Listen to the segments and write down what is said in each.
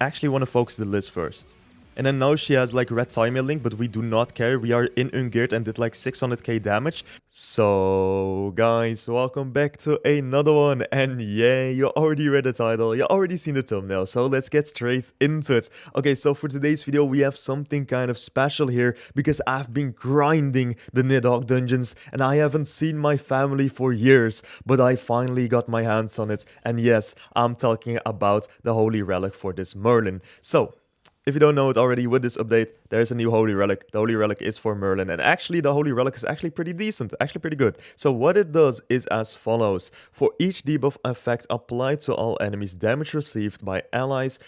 actually want to focus the list first. And I know she has like red timing link, but we do not care. We are in Ungeared and did like 600k damage. So guys, welcome back to another one. And yeah, you already read the title, you already seen the thumbnail. So let's get straight into it. Okay, so for today's video, we have something kind of special here because I've been grinding the Nidhogg dungeons and I haven't seen my family for years, but I finally got my hands on it. And yes, I'm talking about the Holy Relic for this Merlin. So if you don't know it already, with this update, there's a new Holy Relic. The Holy Relic is for Merlin, and actually the Holy Relic is actually pretty decent, actually pretty good. So what it does is as follows. For each debuff effect applied to all enemies, damage received by allies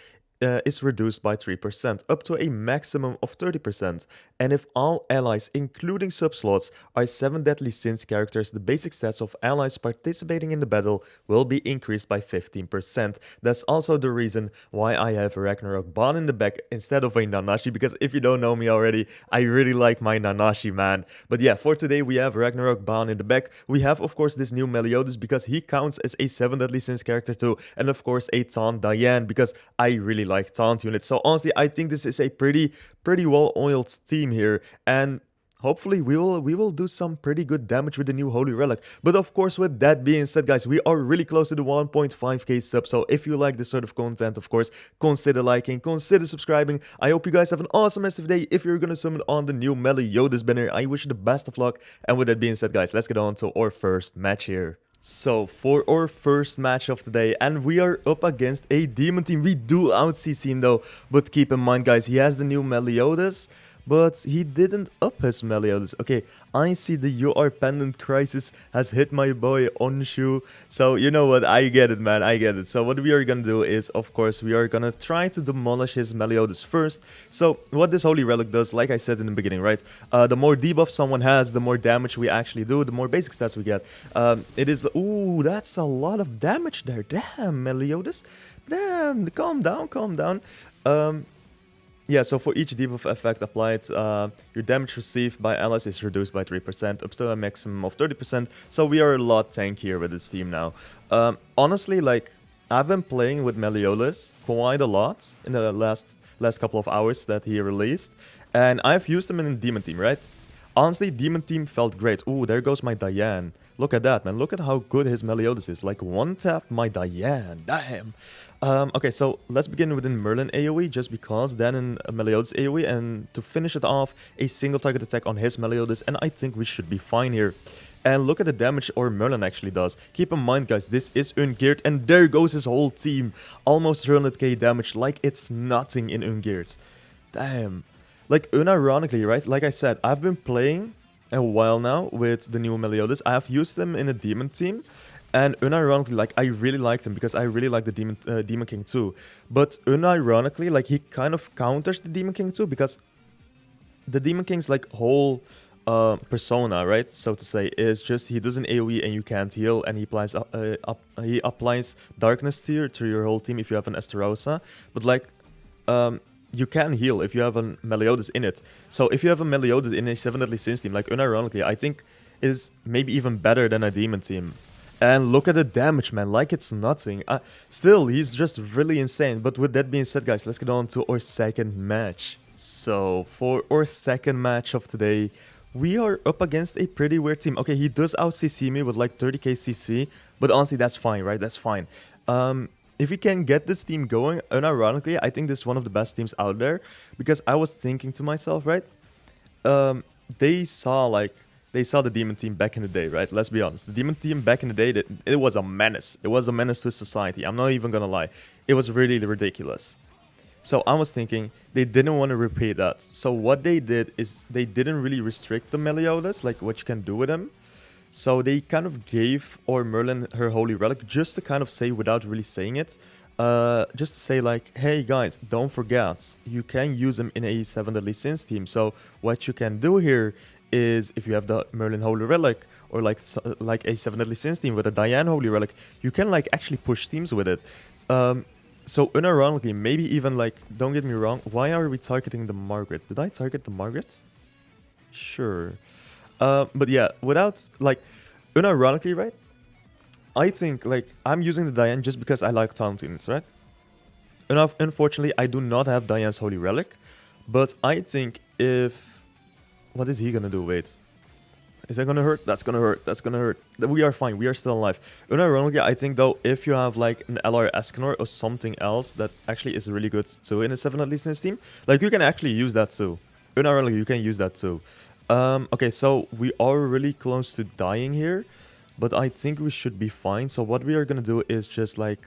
is reduced by 3%, up to a maximum of 30%. And if all allies, including subslots, are 7 Deadly Sins characters, the basic stats of allies participating in the battle will be increased by 15%. That's also the reason why I have Ragnarok Ban in the back instead of a Nanashi, because if you don't know me already, I really like my Nanashi, man. But yeah, for today we have Ragnarok Ban in the back. We have, of course, this new Meliodas because he counts as a 7 Deadly Sins character too, and of course a Taunt Diane because I really like taunt units. So honestly, I think this is a pretty well-oiled team here, and hopefully we will do some pretty good damage with the new Holy Relic. But of course, with that being said, guys, we are really close to the 1.5k subs. So if you like this sort of content, of course, consider liking, consider subscribing. I hope you guys have an awesome rest of the day. If you're gonna summon on the new Meliodas banner, I wish you the best of luck. And with that being said, guys, let's get on to our first match here. So, for our first match of the day, and we are up against a demon team. We do out-CC him though, but keep in mind, guys, he has the new Meliodas, but he didn't up his Meliodas. Okay, I see the UR Pendant Crisis has hit my boy Onshu. So, you know what, I get it, man, I get it. So, what we are gonna do is, of course, we are gonna try to demolish his Meliodas first. So, what this Holy Relic does, like I said in the beginning, right? The more debuff someone has, the more damage we actually do, the more basic stats we get. It is... Ooh, that's a lot of damage there. Damn, Meliodas. Damn, calm down, calm down. Yeah, so for each debuff effect applied, your damage received by allies is reduced by 3%, up to a maximum of 30%. So we are a lot tankier with this team now. Honestly, like, I've been playing with Meliodas quite a lot in the last couple of hours that he released. And I've used him in the demon team, right? Honestly, demon team felt great. Ooh, there goes my Diane. Look at that, man. Look at how good his Meliodas is. Like, one tap my Diane. Damn. Okay, so let's begin within Merlin AoE, just because then in Meliodas AoE, and to finish it off, a single target attack on his Meliodas, and I think we should be fine here. And look at the damage our Merlin actually does. Keep in mind, guys, this is Ungeared, and there goes his whole team. Almost 300k damage, like it's nothing in Ungeared. Damn. Like, unironically, right? Like I said, I've been playing a while now with the new Meliodas. I have used them in a demon team, and unironically, like, I really liked him because I really like the demon king too. But unironically, like, he kind of counters the demon king too, because the demon king's like whole persona, right, so to say, is just he does an AoE and you can't heal, and he applies darkness to your whole team if you have an Esterosa. But like, you can heal if you have a Meliodas in it. So if you have a Meliodas in a 7 Deadly Sins team, like, unironically, I think is maybe even better than a demon team. And look at the damage, man, like it's nothing. Still, he's just really insane. But with that being said, guys, let's get on to our second match. So for our second match of today, we are up against a pretty weird team. Okay, he does out-CC me with like 30k CC, but honestly, that's fine, right? That's fine. If we can get this team going, unironically, I think this is one of the best teams out there. Because I was thinking to myself, right? They saw the demon team back in the day, right? Let's be honest. The demon team back in the day, it was a menace. It was a menace to society. I'm not even gonna lie. It was really ridiculous. So I was thinking they didn't want to repeat that. So what they did is they didn't really restrict the Meliodas, like what you can do with them. So they kind of gave our Merlin her Holy Relic just to kind of say, without really saying it, just to say like, hey guys, don't forget, you can use them in a 7 Deadly Sins team. So what you can do here is, if you have the Merlin Holy Relic, or like a 7 Deadly Sins team with a Diane Holy Relic, you can like actually push teams with it. So unironically, maybe even like, don't get me wrong, why are we targeting the Margaret? Did I target the Margaret? Sure. But yeah, without, like, unironically, right? I think, like, I'm using the Diane just because I like taunt units, right? Unfortunately, I do not have Diane's Holy Relic, but I think if... What is he gonna do? Wait. Is that gonna hurt? That's gonna hurt. That's gonna hurt. We are fine. We are still alive. Unironically, I think though, if you have like an LR Escanor or something else that actually is really good too in a 7 at least in this team, like you can actually use that too. Unironically, you can use that too. Okay, so we are really close to dying here, but I think we should be fine. So what we are gonna do is just like,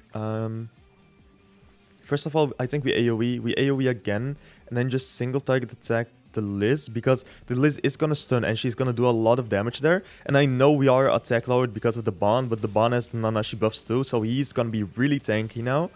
first of all, I think we AoE again, and then just single target attack the Liz, because the Liz is gonna stun and she's gonna do a lot of damage there. And I know we are attack lowered because of the Bond, but the Bond has the Nanashi buffs too, so he's gonna be really tanky now.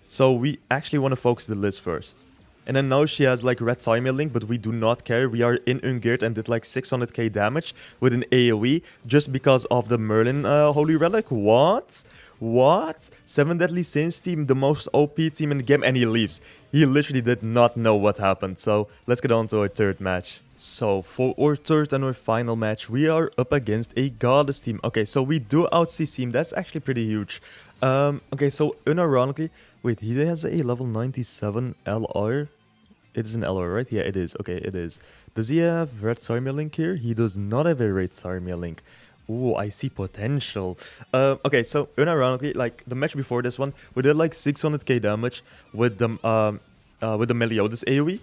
So we actually want to focus the Liz first. And then now she has like red time link, but we do not care. We are in Ungeared and did like 600k damage with an AoE just because of the Merlin Holy Relic. What? What? 7 Deadly Sins team, the most OP team in the game, and he leaves. He literally did not know what happened. So let's get on to our third match. So for our third and our final match, we are up against a Goddess team. Okay, so we do out-CC him. That's actually pretty huge. Okay, so unironically, wait, he has a level 97 LR. It is an LR, right? Yeah, it is. Okay, it is. Does he have red Sarmia link here? He does not have a red Sarmia link. Ooh, I see potential. Okay, so unironically, like the match before this one, we did like 600k damage with the Meliodas AoE,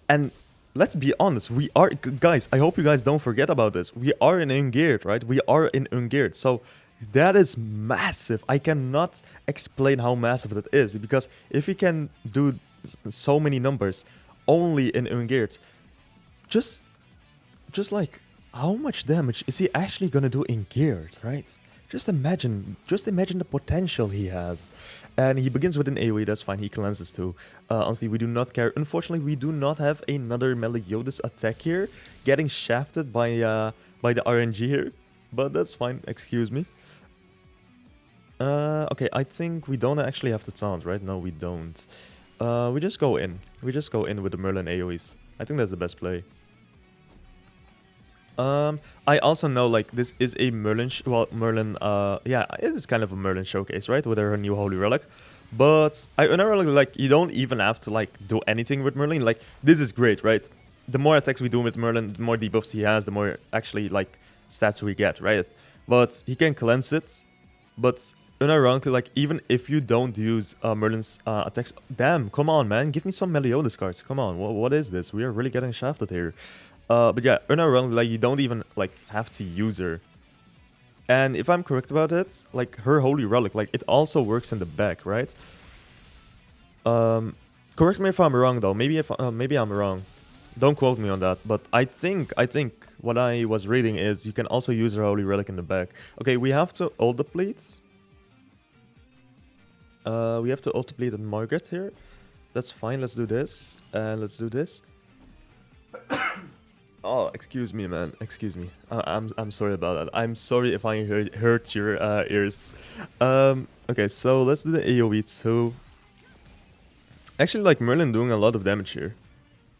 and let's be honest, we are, guys, I hope you guys don't forget about this. We are in Ungeared, right? We are in Ungeared, so that is massive. I cannot explain how massive that is, because if we can do so many numbers only in Ungeared, just like, how much damage is he actually gonna do in Geared, right? Just imagine the potential he has. And he begins with an AoE, that's fine, he cleanses too. Honestly, we do not care. Unfortunately, we do not have another Meliodas attack here, getting shafted by the RNG here. But that's fine, excuse me. Okay, I think we don't actually have to taunt, right? No, we don't. We just go in. We just go in with the Merlin AoEs. I think that's the best play. I also know, like, this is a Merlin, yeah, it is kind of a Merlin showcase, right, with her new Holy Relic, but I really, like, you don't even have to, like, do anything with Merlin. Like, this is great, right? The more attacks we do with Merlin, the more debuffs he has, the more, actually, like, stats we get, right? But he can cleanse it, but unironically, like, even if you don't use Merlin's attacks, damn, come on, man, give me some Meliodas cards, come on, what is this? We are really getting shafted here. But yeah, unironically, like, you don't even, like, have to use her. And if I'm correct about it, like, her Holy Relic, like, it also works in the back, right? Correct me if I'm wrong, though. Maybe I'm wrong. Don't quote me on that. But I think what I was reading is you can also use her Holy Relic in the back. Okay, we have to ult deplete. We have to ult deplete Margaret here. That's fine. Let's do this. And let's do this. Oh, excuse me, man. Excuse me. I'm sorry about that. I'm sorry if I hurt your ears. Okay, so let's do the AoE too. Actually, like, Merlin doing a lot of damage here.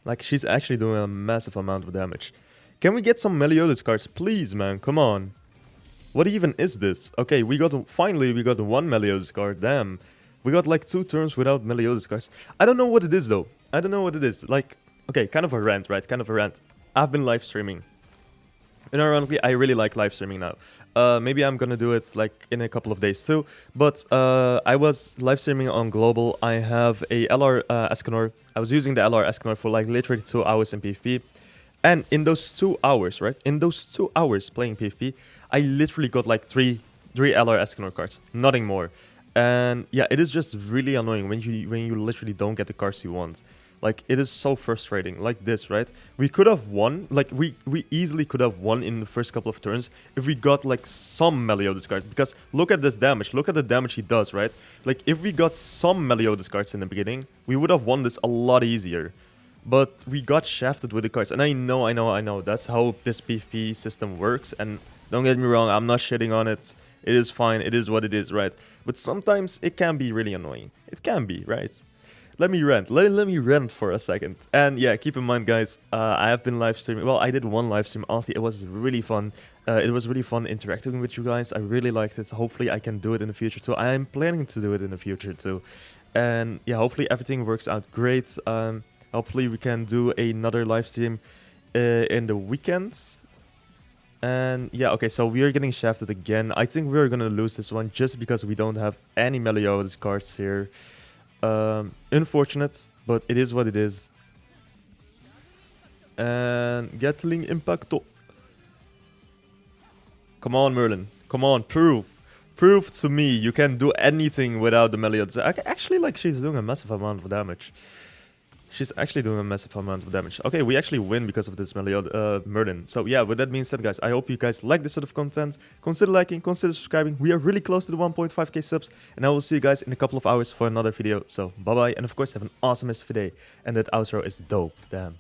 Like, she's actually doing a massive amount of damage. Can we get some Meliodas cards, please, man? Come on. What even is this? Okay, finally we got one Meliodas card. Damn. We got like 2 turns without Meliodas cards. I don't know what it is, though. I don't know what it is. Like, okay, kind of a rant, right? Kind of a rant. I've been live streaming. And ironically, I really like live streaming now. Maybe I'm gonna do it like in a couple of days too. But I was live streaming on Global. I have a LR Escanor. I was using the LR Escanor for like literally 2 hours in PvP. And in those 2 hours, right? In those 2 hours playing PvP, I literally got like three LR Escanor cards. Nothing more. And yeah, it is just really annoying when you literally don't get the cards you want. Like, it is so frustrating. Like this, right? We could have won. Like, we easily could have won in the first couple of turns if we got, like, some Meliodas cards. Because look at this damage. Look at the damage he does, right? Like, if we got some Meliodas cards in the beginning, we would have won this a lot easier. But we got shafted with the cards. And I know. That's how this PvP system works. And don't get me wrong, I'm not shitting on it. It is fine. It is what it is, right? But sometimes it can be really annoying. It can be, right? Let me rant. Let me rant for a second. And yeah, keep in mind, guys, I have been live streaming. Well, I did one live stream. Honestly, it was really fun. It was really fun interacting with you guys. I really liked it. Hopefully, I can do it in the future too. I am planning to do it in the future too. And yeah, hopefully everything works out great. Hopefully we can do another live stream in the weekends. And yeah, okay, so we are getting shafted again. I think we're gonna lose this one just because we don't have any Meliodas cards here. Unfortunate, but it is what it is. And Gatling Impacto. Come on, Merlin. Come on, prove. Prove to me you can do anything without the Meliodas. Actually, like, she's doing a massive amount of damage. She's actually doing a massive amount of damage. Okay, we actually win because of this Merlin. So yeah, with that being said, guys, I hope you guys like this sort of content. Consider liking, consider subscribing. We are really close to the 1.5k subs. And I will see you guys in a couple of hours for another video. So bye-bye. And of course, have an awesome rest of your day. And that outro is dope. Damn.